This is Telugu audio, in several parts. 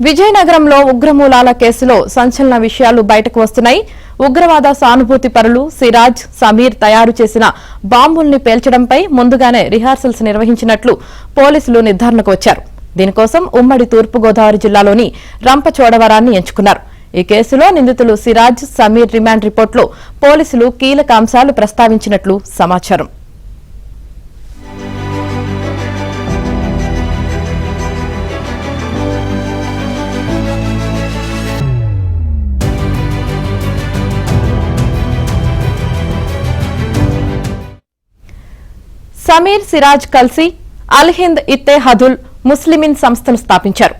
విజయనగరంలో ఉగ్రమూలాల కేసులో సంచలన విషయాలు బయటకు వస్తున్నాయి. ఉగ్రవాద సానుభూతి పరులు సిరాజ్, సమీర్ తయారు చేసిన బాంబుల్ని పేల్చడంపై ముందుగానే రిహార్సల్స్ నిర్వహించినట్లు పోలీసులు నిర్ధారణకు వచ్చారు. దీనికోసం ఉమ్మడి తూర్పుగోదావరి జిల్లాలోని రంపచోడవరాన్ని ఎంచుకున్నారు. ఈ కేసులో నిందితులు సిరాజ్, సమీర్ రిమాండ్ రిపోర్టులో పోలీసులు కీలక అంశాలు ప్రస్తావించినట్లు సమాచారం. సమీర్, సిరాజ్ కలిసి అల్ హింద్ ఇత్తెహాదుల్ ముస్లిమీన్ సంస్థను స్థాపించారు.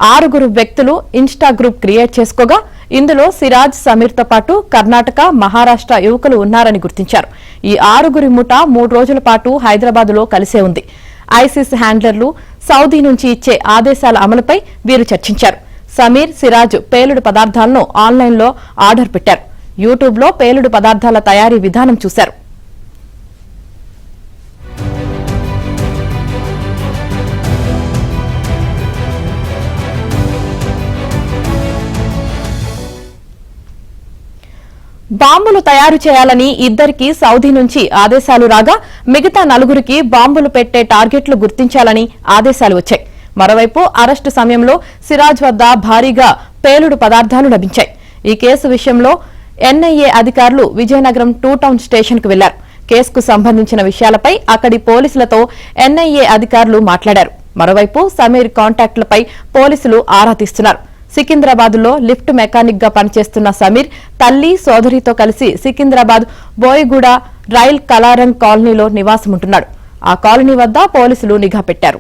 6 వ్యక్తులు ఇన్స్టా గ్రూప్ క్రియేట్ చేసుకోగా ఇందులో సిరాజ్, సమీర్తో పాటు కర్ణాటక, మహారాష్ట్ర యువకులు ఉన్నారని గుర్తించారు. ఈ 6 ముఠా 3 రోజుల పాటు హైదరాబాద్లో కలిసే ఉంది. ఐసిస్ హ్యాండ్లర్లు సౌదీ నుంచి ఇచ్చే ఆదేశాల అమలుపై వీరు చర్చించారు. సమీర్, సిరాజ్ పేలుడు పదార్థాలను ఆన్లైన్లో ఆర్డర్ పెట్టారు. యూట్యూబ్లో పేలుడు పదార్థాల తయారీ విధానం చూశారు. బాంబులు తయారు చేయాలని ఇద్దరికి సౌదీ నుంచి ఆదేశాలు రాగా మిగతా 4కి బాంబులు పెట్టే టార్గెట్లు గుర్తించాలని ఆదేశాలు వచ్చాయి. మరోవైపు అరెస్టు సమయంలో సిరాజ్ వద్ద భారీగా పేలుడు పదార్థాలు లభించాయి. ఈ కేసు విషయంలో ఎన్ఐఏ అధికారులు విజయనగరం 2 టౌన్ స్టేషన్ కు వెళ్లారు. కేసుకు సంబంధించిన విషయాలపై అక్కడి పోలీసులతో ఎన్ఐఏ అధికారులు మాట్లాడారు. మరోవైపు సమీర్ కాంటాక్టులపై పోలీసులు ఆరా తీస్తున్నారు. సికింద్రాబాద్ లో లిఫ్ట్ మెకానిక్ గా పనిచేస్తున్న సమీర్ తల్లి, సోదరితో కలిసి సికింద్రాబాద్ బోయిగూడ రైల్ కలారంగ్ కాలనీలో నివాసముంటున్నాడు. ఆ కాలనీ వద్ద పోలీసులు నిఘా పెట్టారు.